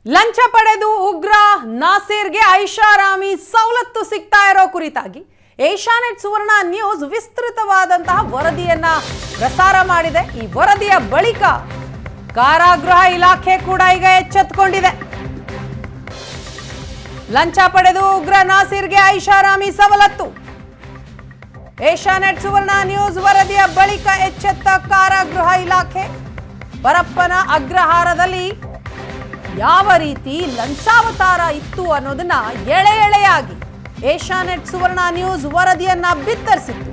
ಲಂಚ ಪಡೆದು ಉಗ್ರ ನಾಸೀರ್ಗೆ ಐಷಾರಾಮಿ ಸವಲತ್ತು ಸಿಗ್ತಾ ಇರೋ ಕುರಿತಾಗಿ ಏಷ್ಯಾನೆಟ್ ಸುವರ್ಣ ನ್ಯೂಸ್ ವಿಸ್ತೃತವಾದಂತಹ ವರದಿಯನ್ನ ಪ್ರಸಾರ ಮಾಡಿದೆ. ಈ ವರದಿಯ ಬಳಿಕ ಕಾರಾಗೃಹ ಇಲಾಖೆ ಕೂಡ ಈಗ ಎಚ್ಚೆತ್ತುಕೊಂಡಿದೆ. ಲಂಚ ಪಡೆದು ಉಗ್ರ ನಾಸೀರ್ಗೆ ಐಷಾರಾಮಿ ಸವಲತ್ತು. ಏಷ್ಯಾನೆಟ್ ಸುವರ್ಣ ನ್ಯೂಸ್ ವರದಿಯ ಬಳಿಕ ಎಚ್ಚೆತ್ತ ಕಾರಾಗೃಹ ಇಲಾಖೆ. ಪರಪ್ಪನ ಅಗ್ರಹಾರದಲ್ಲಿ ಯಾವ ರೀತಿ ಲಂಚಾವತಾರ ಇತ್ತು ಅನ್ನೋದನ್ನ ಎಳೆ ಎಳೆಯಾಗಿ ಏಷ್ಯಾನೆಟ್ ಸುವರ್ಣ ನ್ಯೂಸ್ ವರದಿಯನ್ನ ಬಿತ್ತರಿಸಿತ್ತು.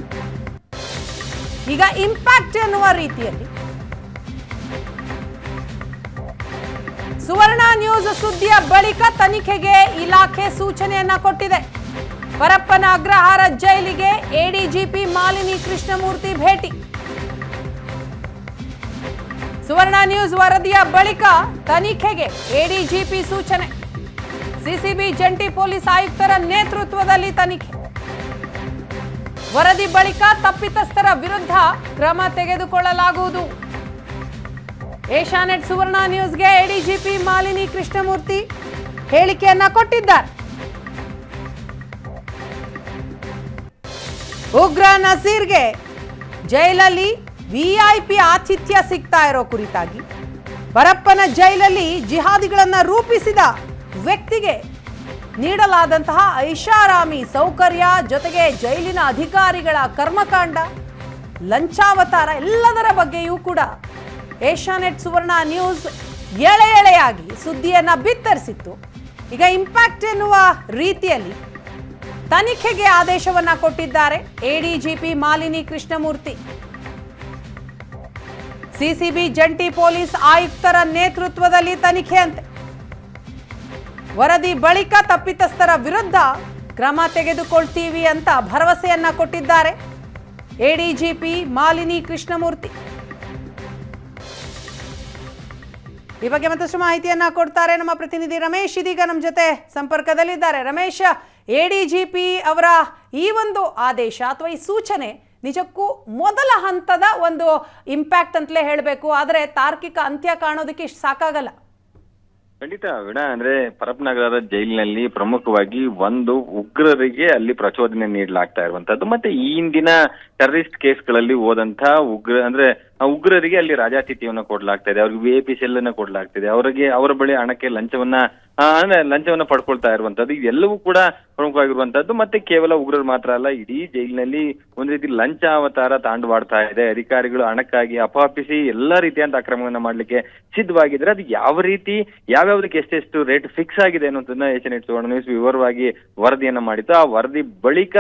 ಈಗ ಇಂಪ್ಯಾಕ್ಟ್ ಎನ್ನುವ ರೀತಿಯಲ್ಲಿ ಸುವರ್ಣ ನ್ಯೂಸ್ ಸುದ್ದಿಯ ಬಳಿಕ ತನಿಖೆಗೆ ಇಲಾಖೆ ಸೂಚನೆಯನ್ನ ಕೊಟ್ಟಿದೆ. ಪರಪ್ಪನ ಅಗ್ರಹಾರ ಜೈಲಿಗೆ ಎಡಿಜಿಪಿ ಮಾಲಿನಿ ಕೃಷ್ಣಮೂರ್ತಿ ಭೇಟಿ. ಸುವರ್ಣ ನ್ಯೂಸ್ ವರದಿಯ ಬಳಿಕ ತನಿಖೆಗೆ ಎಡಿಜಿಪಿ ಸೂಚನೆ. ಸಿಸಿಬಿ ಜಂಟಿ ಪೊಲೀಸ್ ಆಯುಕ್ತರ ನೇತೃತ್ವದಲ್ಲಿ ತನಿಖೆ. ವರದಿ ಬಳಿಕ ತಪ್ಪಿತಸ್ಥರ ವಿರುದ್ಧ ಕ್ರಮ ತೆಗೆದುಕೊಳ್ಳಲಾಗುವುದು. ಏಷ್ಯಾನೆಟ್ ಸುವರ್ಣ ನ್ಯೂಸ್ಗೆ ಎಡಿಜಿಪಿ ಮಾಲಿನಿ ಕೃಷ್ಣಮೂರ್ತಿ ಹೇಳಿಕೆಯನ್ನ ಕೊಟ್ಟಿದ್ದಾರೆ. ಉಗ್ರ ನಸೀರ್ಗೆ ಜೈಲಲ್ಲಿ ವಿಐಪಿ ಆತಿಥ್ಯ ಸಿಗ್ತಾ ಇರೋ ಕುರಿತಾಗಿ ಪರಪ್ಪನ ಜೈಲಲ್ಲಿ ಜಿಹಾದಿಗಳನ್ನ ರೂಪಿಸಿದ ವ್ಯಕ್ತಿಗೆ ನೀಡಲಾದಂತಹ ಐಷಾರಾಮಿ ಸೌಕರ್ಯ ಜೊತೆಗೆ ಜೈಲಿನ ಅಧಿಕಾರಿಗಳ ಕರ್ಮಕಾಂಡ, ಲಂಚಾವತಾರ ಎಲ್ಲದರ ಬಗ್ಗೆಯೂ ಕೂಡ ಏಷ್ಯಾನೆಟ್ ಸುವರ್ಣ ನ್ಯೂಸ್ ಎಳೆ ಎಳೆಯಾಗಿ ಸುದ್ದಿಯನ್ನ ಬಿತ್ತರಿಸಿತ್ತು. ಈಗ ಇಂಪ್ಯಾಕ್ಟ್ ಎನ್ನುವ ರೀತಿಯಲ್ಲಿ ತನಿಖೆಗೆ ಆದೇಶವನ್ನ ಕೊಟ್ಟಿದ್ದಾರೆ ಎಡಿಜಿಪಿ ಮಾಲಿನಿ ಕೃಷ್ಣಮೂರ್ತಿ. ಸಿಸಿಬಿ ಜಂಟಿ ಪೊಲೀಸ್ ಆಯುಕ್ತರ ನೇತೃತ್ವದಲ್ಲಿ ತನಿಖೆ ಅಂತೆ. ವರದಿ ಬಳಿಕ ತಪ್ಪಿತಸ್ಥರ ವಿರುದ್ಧ ಕ್ರಮ ತೆಗೆದುಕೊಳ್ತೀವಿ ಅಂತ ಭರವಸೆಯನ್ನ ಕೊಟ್ಟಿದ್ದಾರೆ ಎಡಿಜಿಪಿ ಮಾಲಿನಿ ಕೃಷ್ಣಮೂರ್ತಿ. ಈ ಬಗ್ಗೆ ಮತ್ತಷ್ಟು ಮಾಹಿತಿಯನ್ನ ಕೊಡ್ತಾರೆ ನಮ್ಮ ಪ್ರತಿನಿಧಿ ರಮೇಶ್. ಇದೀಗ ನಮ್ಮ ಜೊತೆ ಸಂಪರ್ಕದಲ್ಲಿದ್ದಾರೆ. ರಮೇಶ್, ಎಡಿಜಿಪಿ ಅವರ ಈ ಒಂದು ಆದೇಶ ಅಥವಾ ಈ ಸೂಚನೆ ನಿಜಕ್ಕೂ ಮೊದಲ ಹಂತದ ಒಂದು ಇಂಪ್ಯಾಕ್ಟ್ ಅಂತಲೇ ಹೇಳಬೇಕು. ಆದರೆ ತಾರ್ಕಿಕ ಅಂತ್ಯ ಕಾಣೋದಕ್ಕೆ ಇಷ್ಟು ಸಾಕಾಗಲ್ಲ. ಖಂಡಿತ ವೀಣಾ, ಅಂದ್ರೆ ಪರಪ್ಪನಗರದ ಜೈಲಿನಲ್ಲಿ ಪ್ರಮುಖವಾಗಿ ಒಂದು ಉಗ್ರರಿಗೆ ಅಲ್ಲಿ ಪ್ರಚೋದನೆ ನೀಡಲಾಗ್ತಾ ಇರುವಂತದ್ದು, ಮತ್ತೆ ಈ ಹಿಂದಿನ ಟೆರರಿಸ್ಟ್ ಕೇಸ್ಗಳಲ್ಲಿ ಹೋದಂತ ಉಗ್ರರಿಗೆ ಅಲ್ಲಿ ರಾಜಾತಿಥ್ಯವನ್ನು ಕೊಡ್ಲಾಗ್ತಾ ಇದೆ, ಅವ್ರಿಗೆ ವಿಐಪಿ ಸೆಲ್ ಅನ್ನ ಕೊಡ್ಲಾಗ್ತಿದೆ, ಅವರ ಬಳಿ ಹಣಕ್ಕೆ ಲಂಚವನ್ನ ಪಡ್ಕೊಳ್ತಾ ಇರುವಂತದ್ದು. ಇದೆಲ್ಲವೂ ಕೂಡ ಪ್ರಮುಖವಾಗಿರುವಂತದ್ದು. ಮತ್ತೆ ಕೇವಲ ಉಗ್ರರು ಮಾತ್ರ ಅಲ್ಲ, ಇಡೀ ಜೈಲಿನಲ್ಲಿ ಒಂದ್ ರೀತಿ ಲಂಚಾವತಾರ ತಾಂಡವಾಡ್ತಾ ಇದೆ. ಅಧಿಕಾರಿಗಳು ಹಣಕ್ಕಾಗಿ ಅಪಾಪಿಸಿ ಎಲ್ಲಾ ರೀತಿಯಾದ ಅಕ್ರಮವನ್ನ ಮಾಡ್ಲಿಕ್ಕೆ ಸಿದ್ಧವಾಗಿದ್ರೆ ಅದು ಯಾವ ರೀತಿ ಯಾವ್ಯಾವ್ದಕ್ಕೆ ಎಷ್ಟೆಷ್ಟು ರೇಟ್ ಫಿಕ್ಸ್ ಆಗಿದೆ ಅನ್ನೋದನ್ನ ಏಷ್ಯಾನೆಟ್ ಸುವರ್ಣ ನ್ಯೂಸ್ ವಿವರವಾಗಿ ವರದಿಯನ್ನ ಮಾಡಿತ್ತು. ಆ ವರದಿ ಬಳಿಕ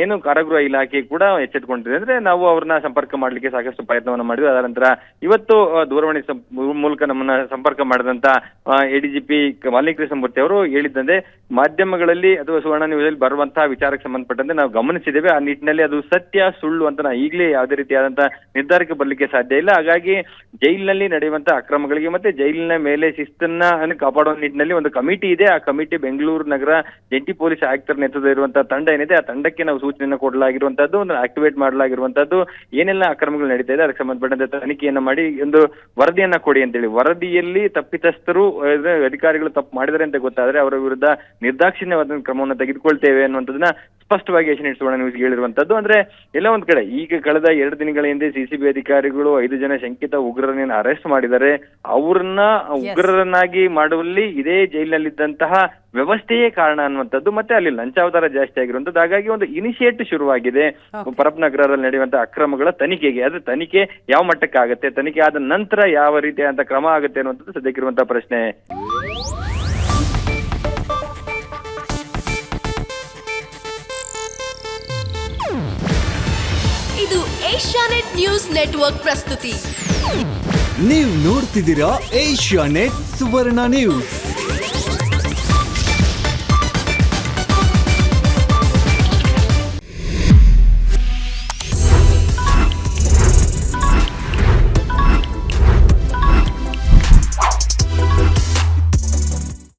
ಏನು ಕಾರಾಗೃಹ ಇಲಾಖೆ ಕೂಡ ಎಚ್ಚೆತ್ತುಕೊಂಡಿದೆ. ಅಂದ್ರೆ ನಾವು ಅವ್ರನ್ನ ಸಂಪರ್ಕ ಮಾಡ್ಲಿಕ್ಕೆ ಸಾಕಷ್ಟು ಪ್ರಯತ್ನವನ್ನ ಮಾಡಿದ್ವಿ. ಅದರ ನಂತರ ಇವತ್ತು ದೂರವಾಣಿ ಮೂಲಕ ನಮ್ಮನ್ನ ಸಂಪರ್ಕ ಮಾಡಿದಂತ ಎಡಿಜಿಪಿ ಮಾಲಿನಿ ಕೃಷ್ಣಮೂರ್ತಿ ಅವರು ಹೇಳಿದ್ದಂತೆ, ಮಾಧ್ಯಮಗಳಲ್ಲಿ ಅಥವಾ ಸುವರ್ಣ ನ್ಯೂಸ್ ಅಲ್ಲಿ ಬರುವಂತಹ ವಿಚಾರಕ್ಕೆ ಸಂಬಂಧಪಟ್ಟಂತೆ ನಾವು ಗಮನಿಸಿದ್ದೇವೆ. ಆ ನಿಟ್ಟಿನಲ್ಲಿ ಅದು ಸತ್ಯ ಸುಳ್ಳು ಅಂತ ನಾವು ಈಗಲೇ ಯಾವುದೇ ರೀತಿಯಾದಂತಹ ನಿರ್ಧಾರಕ್ಕೆ ಬರ್ಲಿಕ್ಕೆ ಸಾಧ್ಯ ಇಲ್ಲ. ಹಾಗಾಗಿ ಜೈಲಿನಲ್ಲಿ ನಡೆಯುವಂತಹ ಅಕ್ರಮಗಳಿಗೆ ಮತ್ತೆ ಜೈಲಿನ ಮೇಲೆ ಶಿಸ್ತನ್ನ ಕಾಪಾಡುವ ನಿಟ್ಟಿನಲ್ಲಿ ಒಂದು ಕಮಿಟಿ ಇದೆ. ಆ ಕಮಿಟಿ ಬೆಂಗಳೂರು ನಗರ ಜಂಟಿ ಪೊಲೀಸ್ ಆಯುಕ್ತರ ನೇತೃತ್ವದ ಇರುವಂತಹ ತಂಡ ಏನಿದೆ, ಆ ತಂಡಕ್ಕೆ ನಾವು ಸೂಚನೆಯನ್ನು ಕೊಡಲಾಗಿರುವಂತದ್ದು, ಒಂದು ಆಕ್ಟಿವೇಟ್ ಮಾಡಲಾಗಿರುವಂತದ್ದು, ಏನೆಲ್ಲ ಅಕ್ರಮಗಳು ನಡೀತಾ ಇದೆ ಅದಕ್ಕೆ ಸಂಬಂಧಪಟ್ಟಂತೆ ತನಿಖೆಯನ್ನ ಮಾಡಿ ಒಂದು ವರದಿಯನ್ನ ಕೊಡಿ ಅಂತೇಳಿ. ವರದಿಯಲ್ಲಿ ತಪ್ಪಿತಸ್ಥರು ಅಧಿಕಾರಿಗಳು ತಪ್ಪು ಮಾಡಿದರೆ ಅಂತ ಗೊತ್ತಾದ್ರೆ ಅವರ ವಿರುದ್ಧ ನಿರ್ದಾಕ್ಷಿಣ್ಯವಾದ ಕ್ರಮವನ್ನು ತೆಗೆದುಕೊಳ್ತೇವೆ ಅನ್ನುವಂಥದ್ದನ್ನ ಸ್ಪಷ್ಟವಾಗಿ ಏಷ್ಯಾನೆಟ್ ಸುವರ್ಣ ನ್ಯೂಸ್ ಹೇಳಿರುವಂತದ್ದು. ಅಂದ್ರೆ ಎಲ್ಲ ಒಂದ್ ಕಡೆ ಈಗ ಕಳೆದ 2 ದಿನಗಳ ಹಿಂದೆ ಸಿಸಿಬಿ ಅಧಿಕಾರಿಗಳು 5 ಜನ ಶಂಕಿತ ಉಗ್ರರನ್ನ ಅರೆಸ್ಟ್ ಮಾಡಿದ್ದಾರೆ. ಅವ್ರನ್ನ ಉಗ್ರರನ್ನಾಗಿ ಮಾಡುವಲ್ಲಿ ಇದೇ ಜೈಲಿನಲ್ಲಿದ್ದಂತಹ ವ್ಯವಸ್ಥೆಯೇ ಕಾರಣ ಅನ್ನುವಂಥದ್ದು, ಮತ್ತೆ ಅಲ್ಲಿ ಲಂಚಾವತಾರ ಜಾಸ್ತಿ ಆಗಿರುವಂತದ್ದು. ಹಾಗಾಗಿ ಒಂದು ಇನಿಷಿಯೇಟಿವ್ ಶುರುವಾಗಿದೆ ಪರಪ್ಪನಗರದಲ್ಲಿ ನಡೆಯುವಂತಹ ಅಕ್ರಮಗಳ ತನಿಖೆಗೆ. ಆದ್ರೆ ತನಿಖೆ ಯಾವ ಮಟ್ಟಕ್ಕೆ ಆಗುತ್ತೆ, ತನಿಖೆ ಆದ ನಂತರ ಯಾವ ರೀತಿಯಾದಂತಹ ಕ್ರಮ ಆಗುತ್ತೆ ಅನ್ನುವಂಥದ್ದು ಸದ್ಯಕ್ಕಿರುವಂತಹ ಪ್ರಶ್ನೆ. ಇದು ಏಷ್ಯಾನೆಟ್ ನ್ಯೂಸ್ ನೆಟ್ವರ್ಕ್ ಪ್ರಸ್ತುತಿ. ನೀವು ನೋಡ್ತಿದ್ದೀರಾ ಏಷ್ಯಾನೆಟ್ ಸುವರ್ಣ ನ್ಯೂಸ್.